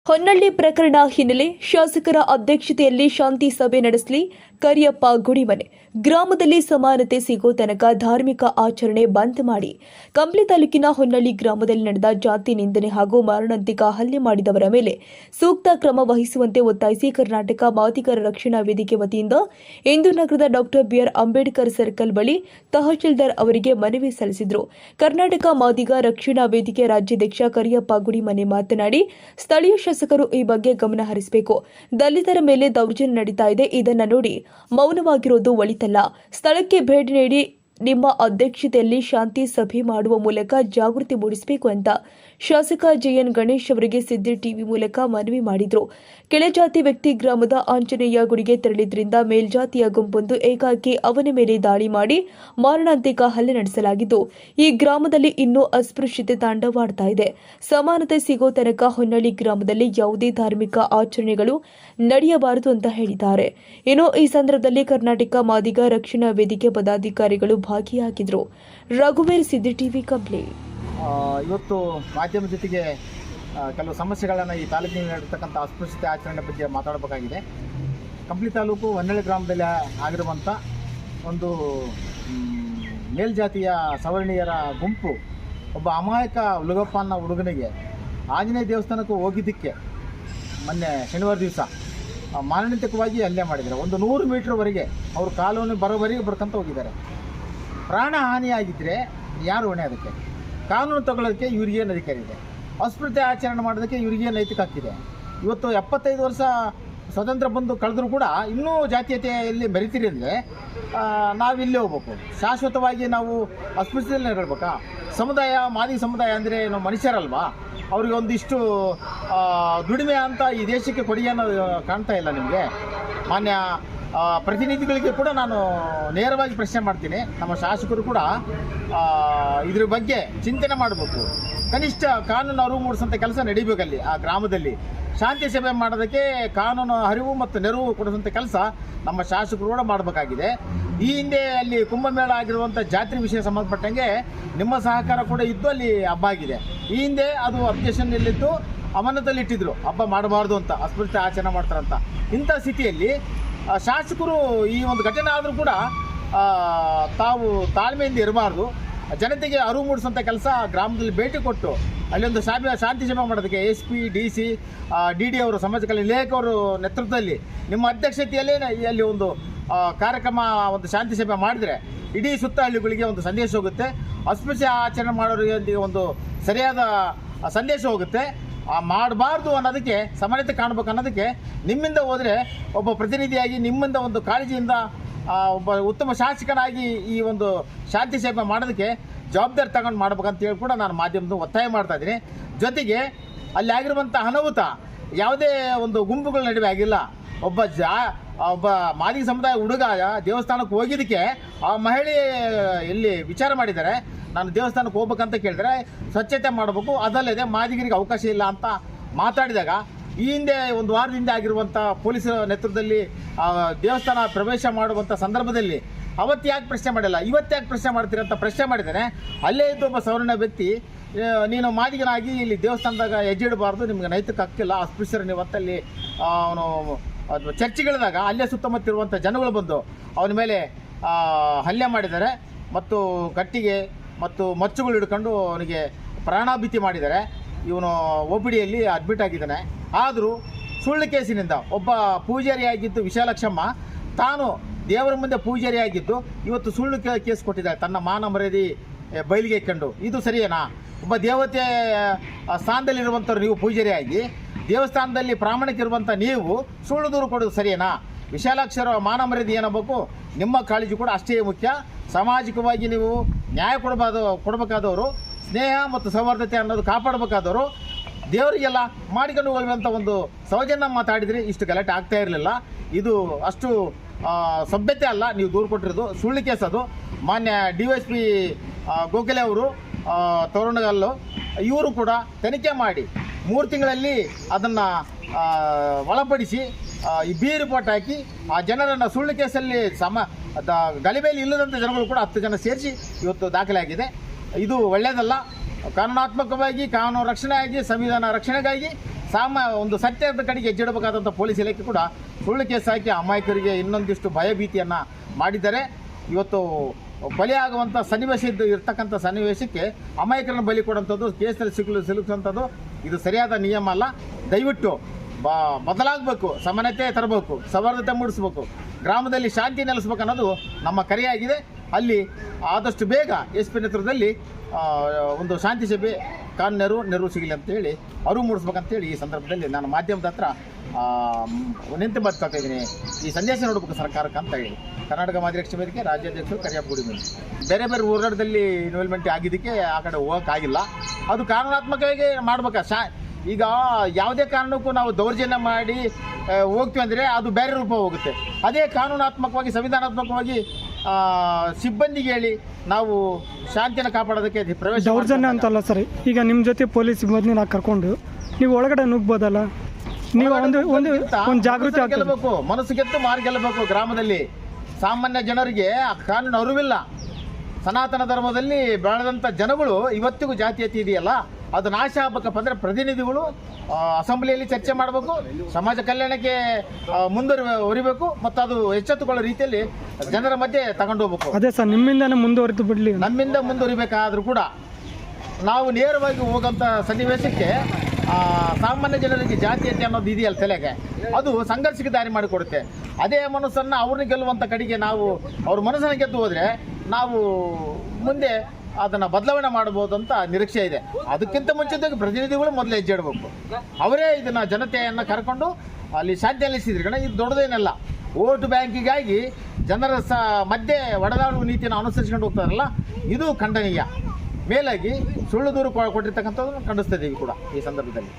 ಹೊನ್ನಳ್ಳಿ ಪ್ರಕರಣ ಹಿನ್ನೆಲೆ ಶಾಸಕರ ಅಧ್ಯಕ್ಷತೆಯಲ್ಲಿ ಶಾಂತಿ ಸಭೆ ನಡೆಸಲಿ ಕರಿಯಪ್ಪ ಗುಡಿಮನೆ ಗ್ರಾಮದಲ್ಲಿ ಸಮಾನತೆ ಸಿಗೋ ತನಕ ಧಾರ್ಮಿಕ ಆಚರಣೆ ಬಂದ್ ಮಾಡಿ ಕಂಪ್ಲಿ ತಾಲೂಕಿನ ಹೊನ್ನಳ್ಳಿ ಗ್ರಾಮದಲ್ಲಿ ನಡೆದ ಜಾತಿ ನಿಂದನೆ ಹಾಗೂ ಮಾರಣಾಂತಿಕ ಹಲ್ಲೆ ಮಾಡಿದವರ ಮೇಲೆ ಸೂಕ್ತ ಕ್ರಮ ವಹಿಸುವಂತೆ ಒತ್ತಾಯಿಸಿ ಕರ್ನಾಟಕ ಮಾದಿಗರ ರಕ್ಷಣಾ ವೇದಿಕೆ ವತಿಯಿಂದ ಇಂದು ನಗರದ ಡಾಕ್ಟರ್ ಬಿಆರ್ ಅಂಬೇಡ್ಕರ್ ಸರ್ಕಲ್ ಬಳಿ ತಹಶೀಲ್ದಾರ್ ಅವರಿಗೆ ಮನವಿ ಸಲ್ಲಿಸಿದರು. ಕರ್ನಾಟಕ ಮಾದಿಗ ರಕ್ಷಣಾ ವೇದಿಕೆ ರಾಜ್ಯಾಧ್ಯಕ್ಷ ಕರಿಯಪ್ಪ ಗುಡಿಮನೆ ಮಾತನಾಡಿ, ಸ್ಥಳೀಯ ಶಾಸಕರು ಈ ಬಗ್ಗೆ ಗಮನ ಹರಿಸಬೇಕು. ದಲಿತರ ಮೇಲೆ ದೌರ್ಜನ್ಯ ನಡೀತಾ ಇದೆ. ಇದನ್ನ ನೋಡಿ ಮೌನವಾಗಿರೋದು ಒಳಿತಲ್ಲ. ಸ್ಥಳಕ್ಕೆ ಭೇಟಿ ನೀಡಿ ನಿಮ್ಮ ಅಧ್ಯಕ್ಷತೆಯಲ್ಲಿ ಶಾಂತಿ ಸಭೆ ಮಾಡುವ ಮೂಲಕ ಜಾಗೃತಿ ಮೂಡಿಸಬೇಕು ಅಂತ ಶಾಸಕ ಜೆಎನ್ ಗಣೇಶ್ ಅವರಿಗೆ ಸಿದ್ದಿ ಟಿವಿ ಮೂಲಕ ಮನವಿ ಮಾಡಿದರು. ಕೆಳಜಾತಿ ವ್ಯಕ್ತಿ ಗ್ರಾಮದ ಆಂಜನೇಯ ಗುಡಿಗೆ ತೆರಳಿದ್ರಿಂದ ಮೇಲ್ಜಾತಿಯ ಗುಂಪೊಂದು ಏಕಾಏಕಿ ಅವನ ಮೇಲೆ ದಾಳಿ ಮಾಡಿ ಮಾರಣಾಂತಿಕ ಹಲ್ಲೆ ನಡೆಸಲಾಗಿದ್ದು, ಈ ಗ್ರಾಮದಲ್ಲಿ ಇನ್ನೂ ಅಸ್ಪೃಶ್ಯತೆ ತಾಂಡವಾಡ್ತಾ ಇದೆ. ಸಮಾನತೆ ಸಿಗೋ ತನಕ ಹೊನ್ನಳ್ಳಿ ಗ್ರಾಮದಲ್ಲಿ ಯಾವುದೇ ಧಾರ್ಮಿಕ ಆಚರಣೆಗಳು ನಡೆಯಬಾರದು ಅಂತ ಹೇಳಿದ್ದಾರೆ. ಇನ್ನು ಈ ಸಂದರ್ಭದಲ್ಲಿ ಕರ್ನಾಟಕ ಮಾದಿಗ ರಕ್ಷಣಾ ವೇದಿಕೆ ಪದಾಧಿಕಾರಿಗಳು ಭಾಗಿಯಾಗಿದ್ದರು. ರಘುವೀರ್, ಸಿದ್ದಿ ಟಿವಿ, ಕಂಪ್ಲಿ. ಇವತ್ತು ಮಾಧ್ಯಮ ಜೊತೆಗೆ ಕೆಲವು ಸಮಸ್ಯೆಗಳನ್ನು ಈ ತಾಲೂಕಿನಲ್ಲಿ ನಡೆರ್ತಕ್ಕಂಥ ಅಸ್ಪೃಶ್ಯತೆ ಆಚರಣೆ ಬಗ್ಗೆ ಮಾತಾಡಬೇಕಾಗಿದೆ. ಕಂಪ್ಲಿ ತಾಲೂಕು ಹೊನ್ನಳ್ಳಿ ಗ್ರಾಮದಲ್ಲಿ ಆಗಿರುವಂಥ ಒಂದು ಮೇಲ್ಜಾತಿಯ ಸವರ್ಣೀಯರ ಗುಂಪು ಒಬ್ಬ ಅಮಾಯಕ ಉಲಗಪ್ಪ ಅನ್ನೋ ಹುಡುಗನಿಗೆ ಆಂಜನೇಯ ದೇವಸ್ಥಾನಕ್ಕೂ ಹೋಗಿದ್ದಕ್ಕೆ ಮೊನ್ನೆ ಶನಿವಾರ ದಿವಸ ಮಾರಣಾಂತಿಕವಾಗಿ ಹಲ್ಲೆ ಮಾಡಿದ್ದಾರೆ. ಒಂದು 100 ಮೀಟ್ರ್ವರೆಗೆ ಅವರು ಕಾಲೋನಿ ಬರೋವರೆಗೆ ಬರ್ಕೊಂತ ಹೋಗಿದ್ದಾರೆ. ಪ್ರಾಣ ಹಾನಿಯಾಗಿದ್ದರೆ ಯಾರು ಹೊಣೆ? ಅದಕ್ಕೆ ಕಾನೂನು ತಗೊಳ್ಳೋದಕ್ಕೆ ಇವ್ರಿಗೇನು ಅಧಿಕಾರ ಇದೆ? ಅಸ್ಪೃಶ್ಯತೆ ಆಚರಣೆ ಮಾಡೋದಕ್ಕೆ ಇವ್ರಿಗೇನು ನೈತಿಕ ಹಕ್ಕಿದೆ? ಇವತ್ತು 75 ವರ್ಷ ಸ್ವತಂತ್ರ ಬಂದು ಕಳೆದರೂ ಕೂಡ ಇನ್ನೂ ಜಾತೀಯತೆಯಲ್ಲಿ ಬೆರಿತೀರಿ ಅಂದರೆ ನಾವಿಲ್ಲೇ ಹೋಗ್ಬೇಕು. ಶಾಶ್ವತವಾಗಿ ನಾವು ಅಸ್ಪೃಶ್ಯತೆಯಲ್ಲಿ ನಡ್ಬೇಕಾ? ಸಮುದಾಯ, ಮಾದಿಗ ಸಮುದಾಯ ಅಂದರೆ ನಾವು ಮನುಷ್ಯರಲ್ವಾ? ಅವ್ರಿಗೆ ಒಂದಿಷ್ಟು ದುಡಿಮೆ ಅಂತ ಈ ದೇಶಕ್ಕೆ ಕೊಡುಗೆಯನ್ನು ಕಾಣ್ತಾ ಇಲ್ಲ ನಿಮಗೆ? ಮಾನ್ಯ ಪ್ರತಿನಿಧಿಗಳಿಗೆ ಕೂಡ ನಾನು ನೇರವಾಗಿ ಪ್ರಶ್ನೆ ಮಾಡ್ತೀನಿ. ನಮ್ಮ ಶಾಸಕರು ಕೂಡ ಇದ್ರ ಬಗ್ಗೆ ಚಿಂತನೆ ಮಾಡಬೇಕು. ಕನಿಷ್ಠ ಕಾನೂನು ಅರಿವು ಮೂಡಿಸೋಂಥ ಕೆಲಸ ನಡೀಬೇಕಲ್ಲಿ. ಆ ಗ್ರಾಮದಲ್ಲಿ ಶಾಂತಿ ಸಭೆ ಮಾಡೋದಕ್ಕೆ ಕಾನೂನು ಅರಿವು ಮತ್ತು ನೆರವು ಕೊಡಿಸೋಂಥ ಕೆಲಸ ನಮ್ಮ ಶಾಸಕರು ಕೂಡ ಮಾಡಬೇಕಾಗಿದೆ. ಈ ಹಿಂದೆ ಅಲ್ಲಿ ಕುಂಭಮೇಳ ಆಗಿರುವಂಥ ಜಾತ್ರೆ ವಿಷಯ ಸಂಬಂಧಪಟ್ಟಂಗೆ ನಿಮ್ಮ ಸಹಕಾರ ಕೂಡ ಇದ್ದು ಅಲ್ಲಿ ಹಬ್ಬ ಆಗಿದೆ. ಈ ಹಿಂದೆ ಅದು ಅಬ್ಜೆಕ್ಷನ್ನಲ್ಲಿದ್ದು ಅಮಾನತಲ್ಲಿಟ್ಟಿದ್ರು, ಹಬ್ಬ ಮಾಡಬಾರ್ದು ಅಂತ, ಅಸ್ಪೃಶ್ಯತೆ ಆಚರಣೆ ಮಾಡ್ತಾರಂತ. ಇಂಥ ಸ್ಥಿತಿಯಲ್ಲಿ ಶಾಸಕರು ಈ ಒಂದು ಘಟನೆ ಆದರೂ ಕೂಡ ತಾವು ತಾಳ್ಮೆಯಿಂದ ಇರಬಾರ್ದು. ಜನತೆಗೆ ಅರಿವು ಮೂಡಿಸೋಂಥ ಕೆಲಸ ಗ್ರಾಮದಲ್ಲಿ ಭೇಟಿ ಕೊಟ್ಟು ಅಲ್ಲೊಂದು ಶಾಂತಿ ಸಭೆ ಮಾಡೋದಕ್ಕೆ SP, DC, DD ಅವರು, ಸಮಾಜ ಕಲ್ಯಾಣ ಇಲಾಖೆ ಅವರು ನೇತೃತ್ವದಲ್ಲಿ ನಿಮ್ಮ ಅಧ್ಯಕ್ಷತೆಯಲ್ಲೇ ಅಲ್ಲಿ ಒಂದು ಕಾರ್ಯಕ್ರಮ, ಒಂದು ಶಾಂತಿ ಸಭೆ ಮಾಡಿದರೆ ಇಡೀ ಸುತ್ತ ಹಳ್ಳಿಗಳಿಗೆ ಒಂದು ಸಂದೇಶ ಹೋಗುತ್ತೆ. ಅಸ್ಪೃಶ್ಯ ಆಚರಣೆ ಮಾಡೋರಿಗೆ ಒಂದು ಸರಿಯಾದ ಸಂದೇಶ ಹೋಗುತ್ತೆ. ಮಾಡಬಾರ್ದು ಅನ್ನೋದಕ್ಕೆ, ಸಮಾನತೆ ಕಾಣಬೇಕು ಅನ್ನೋದಕ್ಕೆ ನಿಮ್ಮಿಂದ ಹೋದರೆ ಒಬ್ಬ ಪ್ರತಿನಿಧಿಯಾಗಿ ನಿಮ್ಮಿಂದ ಒಂದು ಕಾಳಜಿಯಿಂದ ಒಬ್ಬ ಉತ್ತಮ ಶಾಸಕನಾಗಿ ಈ ಒಂದು ಶಾಂತಿ ಸಭೆ ಮಾಡೋದಕ್ಕೆ ಜವಾಬ್ದಾರಿ ತಗೊಂಡು ಮಾಡ್ಬೇಕಂತ ಹೇಳಿ ಕೂಡ ನಾನು ಮಾಧ್ಯಮದ ಒತ್ತಾಯ ಮಾಡ್ತಾ ಇದ್ದೀನಿ. ಜೊತೆಗೆ ಅಲ್ಲಿ ಆಗಿರುವಂಥ ಅನಾಹುತ ಯಾವುದೇ ಒಂದು ಗುಂಪುಗಳ ನಡುವೆ ಆಗಿಲ್ಲ. ಒಬ್ಬ ಮಾದಿಗ ಸಮುದಾಯ ಹುಡುಗ ದೇವಸ್ಥಾನಕ್ಕೆ ಹೋಗಿದ್ದಕ್ಕೆ ಆ ಮಹಿಳೆ ಎಲ್ಲಿ ವಿಚಾರ ಮಾಡಿದ್ದಾರೆ, ನಾನು ದೇವಸ್ಥಾನಕ್ಕೆ ಹೋಗ್ಬೇಕಂತ ಕೇಳಿದರೆ ಸ್ವಚ್ಛತೆ ಮಾಡಬೇಕು, ಅದಲ್ಲದೆ ಮಾದಿಗರಿಗೆ ಅವಕಾಶ ಇಲ್ಲ ಅಂತ ಮಾತಾಡಿದಾಗ, ಈ ಹಿಂದೆ ಒಂದು ವಾರದಿಂದ ಆಗಿರುವಂಥ ಪೊಲೀಸರ ನೇತೃತ್ವದಲ್ಲಿ ದೇವಸ್ಥಾನ ಪ್ರವೇಶ ಮಾಡುವಂಥ ಸಂದರ್ಭದಲ್ಲಿ ಅವತ್ತು ಯಾಕೆ ಪ್ರಶ್ನೆ ಮಾಡಿಲ್ಲ, ಇವತ್ತು ಯಾಕೆ ಪ್ರಶ್ನೆ ಮಾಡ್ತೀರಂತ ಪ್ರಶ್ನೆ ಮಾಡಿದ್ದಾನೆ. ಅಲ್ಲೇ ಇದ್ದು ಒಬ್ಬ ಸವರ್ಣ ವ್ಯಕ್ತಿ, ನೀನು ಮಾದಿಗನಾಗಿ ಇಲ್ಲಿ ದೇವಸ್ಥಾನದಾಗ ಹೆಜ್ಜೆ ಇಡಬಾರ್ದು, ನಿಮಗೆ ನೈತಿಕ ಹಕ್ಕಿಲ್ಲ, ಅಸ್ಪೃಶ್ಯರು ನೀವು ಹೊತ್ತಲ್ಲಿ ಅವನು ಚರ್ಚೆಗಳಿದಾಗ ಅಲ್ಲೇ ಸುತ್ತಮುತ್ತಿರುವಂಥ ಜನಗಳು ಬಂದು ಅವನ ಮೇಲೆ ಹಲ್ಲೆ ಮಾಡಿದ್ದಾರೆ ಮತ್ತು ಕಟ್ಟಿಗೆ ಮತ್ತು ಮಚ್ಚುಗಳು ಹಿಡ್ಕೊಂಡು ಅವನಿಗೆ ಪ್ರಾಣಾಭೀತಿ ಮಾಡಿದ್ದಾರೆ. ಇವನು OPDಯಲ್ಲಿ ಅಡ್ಮಿಟ್ ಆಗಿದ್ದಾನೆ. ಆದರೂ ಸುಳ್ಳು ಕೇಸಿನಿಂದ ಒಬ್ಬ ಪೂಜಾರಿಯಾಗಿದ್ದು ವಿಶಾಲಕ್ಷಮ್ಮ ತಾನು ದೇವರ ಮುಂದೆ ಪೂಜಾರಿಯಾಗಿದ್ದು ಇವತ್ತು ಸುಳ್ಳು ಕೇಸ್ ಕೊಟ್ಟಿದ್ದಾಳೆ, ತನ್ನ ಮಾನ ಮರ್ಯಾದೆ ಬಯಲಿಗೆ ಇಟ್ಕೊಂಡು. ಇದು ಸರಿಯೇನಾ? ಒಬ್ಬ ದೇವತೆ ಸ್ಥಾನದಲ್ಲಿರುವಂಥವ್ರು ನೀವು ಪೂಜಾರಿಯಾಗಿ ದೇವಸ್ಥಾನದಲ್ಲಿ ಪ್ರಾಮಾಣಿಕ ಇರುವಂಥ ನೀವು ಸುಳ್ಳು ದೂರು ಕೊಡೋದು ಸರಿಯೇನಾ? ವಿಶಾಲಾಕ್ಷರ ಮಾನ ಮರ್ಯಾದೆ ಏನಾಗಬೇಕು? ನಿಮ್ಮ ಕಾಳಜಿ ಕೂಡ ಅಷ್ಟೇ ಮುಖ್ಯ. ಸಾಮಾಜಿಕವಾಗಿ ನೀವು ನ್ಯಾಯ ಕೊಡಬೇಕಾದವರು, ಸ್ನೇಹ ಮತ್ತು ಸೌಹಾರ್ದತೆ ಅನ್ನೋದು ಕಾಪಾಡಬೇಕಾದವರು, ದೇವರಿಗೆಲ್ಲ ಮಾಡಿಕೊಂಡು ಹೋಗುವಂಥ ಒಂದು ಸೌಜನ್ಯ ಮಾತಾಡಿದರೆ ಇಷ್ಟು ಗಲಾಟೆ ಆಗ್ತಾ ಇರಲಿಲ್ಲ. ಇದು ಅಷ್ಟು ಸಭ್ಯತೆ ಅಲ್ಲ. ನೀವು ದೂರು ಕೊಟ್ಟಿರೋದು ಸುಳ್ಳು ಕೇಸ್. ಅದು ಮಾನ್ಯ DYSP ಗೋಖಲೆ ಅವರು, ತೋರಣಗಲ್ಲು ಇವರು ಕೂಡ ತನಿಖೆ ಮಾಡಿ 3 ತಿಂಗಳಲ್ಲಿ ಅದನ್ನು ಒಳಪಡಿಸಿ ಈ ರಿಪೋರ್ಟ್ ಹಾಕಿ ಆ ಜನರನ್ನು ಸುಳ್ಳು ಕೇಸಲ್ಲಿ ಗಲಿಬೇಲಿ ಇಲ್ಲದಂಥ ಜನಗಳು ಕೂಡ 10 ಜನ ಸೇರಿಸಿ ಇವತ್ತು ದಾಖಲೆ ಆಗಿದೆ. ಇದು ಒಳ್ಳೆಯದಲ್ಲ. ಕಾನೂನಾತ್ಮಕವಾಗಿ ಕಾನೂನು ರಕ್ಷಣೆಯಾಗಿ ಸಂವಿಧಾನ ರಕ್ಷಣೆಗಾಗಿ ಒಂದು ಸತ್ಯದ ಕಡೆಗೆ ಹೆಜ್ಜೆಡಬೇಕಾದಂಥ ಪೊಲೀಸ್ ಇಲಾಖೆ ಕೂಡ ಸುಳ್ಳು ಕೇಸ್ ಹಾಕಿ ಅಮಾಯಕರಿಗೆ ಇನ್ನೊಂದಿಷ್ಟು ಭಯಭೀತಿಯನ್ನು ಮಾಡಿದ್ದಾರೆ. ಇವತ್ತು ಬಲಿಯಾಗುವಂಥ ಸನ್ನಿವೇಶ ಇರ್ತಕ್ಕಂಥ ಸನ್ನಿವೇಶಕ್ಕೆ ಅಮಾಯಕರನ್ನು ಬಲಿ ಕೊಡುವಂಥದ್ದು, ಕೇಸಲ್ಲಿ ಸಿಲುಕುವಂಥದ್ದು ಇದು ಸರಿಯಾದ ನಿಯಮ ಅಲ್ಲ. ದಯವಿಟ್ಟು ಬದಲಾಗಬೇಕು, ಸಮಾನತೆ ತರಬೇಕು, ಸೌಹಾರ್ದತೆ ಮೂಡಿಸ್ಬೇಕು, ಗ್ರಾಮದಲ್ಲಿ ಶಾಂತಿ ನೆಲೆಸ್ಬೇಕು ಅನ್ನೋದು ನಮ್ಮ ಕರೆಯಾಗಿದೆ. ಅಲ್ಲಿ ಆದಷ್ಟು ಬೇಗ ಎಸ್ ಪಿ ನೇತೃತ್ವದಲ್ಲಿ ಒಂದು ಶಾಂತಿ ಸಭೆ ನೆರವು ಸಿಗಲಿ ಅಂತೇಳಿ ಅರಿವು ಮೂಡಿಸ್ಬೇಕಂತೇಳಿ ಈ ಸಂದರ್ಭದಲ್ಲಿ ನಾನು ಮಾಧ್ಯಮದ ಹತ್ರ ನಿಂತು ಬರ್ತಾ ಇದ್ದೀನಿ. ಈ ಸಂದೇಶ ನೋಡಬೇಕು ಸರ್ಕಾರಕ್ಕೆ ಅಂತ ಹೇಳಿ ಕರ್ನಾಟಕ ಮಾಧ್ಯಕ್ಷ ವೇದಿಕೆ ರಾಜ್ಯಾಧ್ಯಕ್ಷರು ಕರಿಯಪ್ಪ ಗುಡಿಮನಿ ಬೇರೆ ಬೇರೆ ಹೋರಾಟದಲ್ಲಿ ಇನ್ವಾಲ್ವ್ಮೆಂಟ್ ಆಗಿದ್ದಕ್ಕೆ ಆ ಕಡೆ ಹೋಗೋಕ್ಕಾಗಿಲ್ಲ. ಅದು ಕಾನೂನಾತ್ಮಕವಾಗಿ ಮಾಡ್ಬೇಕು. ಈಗ ಯಾವುದೇ ಕಾರಣಕ್ಕೂ ನಾವು ದೌರ್ಜನ್ಯ ಮಾಡಿ ಹೋಗ್ತೀವಿ ಅಂದರೆ ಅದು ಬೇರೆ ರೂಪ ಹೋಗುತ್ತೆ. ಅದೇ ಕಾನೂನಾತ್ಮಕವಾಗಿ ಸಂವಿಧಾನಾತ್ಮಕವಾಗಿ ಸಿಬ್ಬಂದಿಗೆ ಹೇಳಿ ನಾವು ಶಾಂತಿನ ಕಾಪಾಡೋದಕ್ಕೆ ಪ್ರವೇಶ ದೌರ್ಜನ್ಯ ಅಂತಲ್ಲ ಸರ್. ಈಗ ನಿಮ್ಮ ಜೊತೆ ಪೊಲೀಸ್ ಸಿಬ್ಬಂದಿ ನಾವು ಕರ್ಕೊಂಡು ನೀವು ಒಳಗಡೆ ನುಗ್ಬೋದಲ್ಲ, ನೀವು ಒಂದು ಜಾಗೃತಿ ಗೆಲ್ಲಬೇಕು, ಮನಸ್ಸು ಗೆದ್ದು ಮಾರು ಗೆಲ್ಲಬೇಕು. ಗ್ರಾಮದಲ್ಲಿ ಸಾಮಾನ್ಯ ಜನರಿಗೆ ಆ ಕಾನೂನು ಅರಿವಿಲ್ಲ. ಸನಾತನ ಧರ್ಮದಲ್ಲಿ ಬೆಳೆದಂಥ ಜನಗಳು ಇವತ್ತಿಗೂ ಜಾತೀಯತೆ ಇದೆಯಲ್ಲ, ಅದು ನಾಶ ಆಗಬೇಕಪ್ಪ ಅಂದರೆ ಪ್ರತಿನಿಧಿಗಳು ಅಸೆಂಬ್ಲಿಯಲ್ಲಿ ಚರ್ಚೆ ಮಾಡಬೇಕು, ಸಮಾಜ ಕಲ್ಯಾಣಕ್ಕೆ ಹೊರಿಬೇಕು ಮತ್ತು ಅದು ಎಚ್ಚೆತ್ತುಕೊಳ್ಳೋ ರೀತಿಯಲ್ಲಿ ಜನರ ಮಧ್ಯೆ ತಗೊಂಡು ಹೋಗ್ಬೇಕು. ಅದೇ ಸರ್, ನಿಮ್ಮಿಂದನೇ ಮುಂದುವರಿದು ಬಿಡಲಿ. ನಮ್ಮಿಂದ ಮುಂದುವರಿಬೇಕಾದ್ರೂ ಕೂಡ ನಾವು ನೇರವಾಗಿ ಹೋಗೋಂಥ ಸನ್ನಿವೇಶಕ್ಕೆ ಸಾಮಾನ್ಯ ಜನರಿಗೆ ಜಾತೀಯತೆ ಅನ್ನೋದು ಇದೆಯಲ್ಲ ತಲೆಗೆ, ಅದು ಸಂಘರ್ಷಕ್ಕೆ ದಾರಿ ಮಾಡಿಕೊಡುತ್ತೆ. ಅದೇ ಮನಸ್ಸನ್ನು ಅವ್ರನ್ನ ಗೆಲ್ಲುವಂಥ ಕಡೆಗೆ ನಾವು ಅವ್ರ ಮನಸ್ಸನ್ನು ಗೆದ್ದು ಹೋದರೆ ನಾವು ಮುಂದೆ ಅದನ್ನು ಬದಲಾವಣೆ ಮಾಡ್ಬೋದು ಅಂತ ನಿರೀಕ್ಷೆ ಇದೆ. ಅದಕ್ಕಿಂತ ಮುಂಚಿತವಾಗಿ ಪ್ರತಿನಿಧಿಗಳು ಮೊದಲು ಹೆಜ್ಜೆ ಇಡಬೇಕು. ಅವರೇ ಇದನ್ನು ಜನತೆಯನ್ನು ಕರ್ಕೊಂಡು ಅಲ್ಲಿ ಶಾಂತಿ ನೆಲೆಸಿದ್ರು ಕಣ. ಇದು ದೊಡ್ಡದೇನಲ್ಲ. ವೋಟ್ ಬ್ಯಾಂಕಿಗಾಗಿ ಜನರ ಮಧ್ಯೆ ಒಡೆದಾಡುವ ನೀತಿಯನ್ನು ಅನುಸರಿಸ್ಕೊಂಡು ಹೋಗ್ತಾರಲ್ಲ, ಇದು ಖಂಡನೀಯ. ಮೇಲಾಗಿ ಸುಳ್ಳು ದೂರು ಕೊಟ್ಟಿರ್ತಕ್ಕಂಥದ್ದನ್ನು ಖಂಡಿಸ್ತಾ ಇದ್ದೀವಿ ಕೂಡ ಈ ಸಂದರ್ಭದಲ್ಲಿ.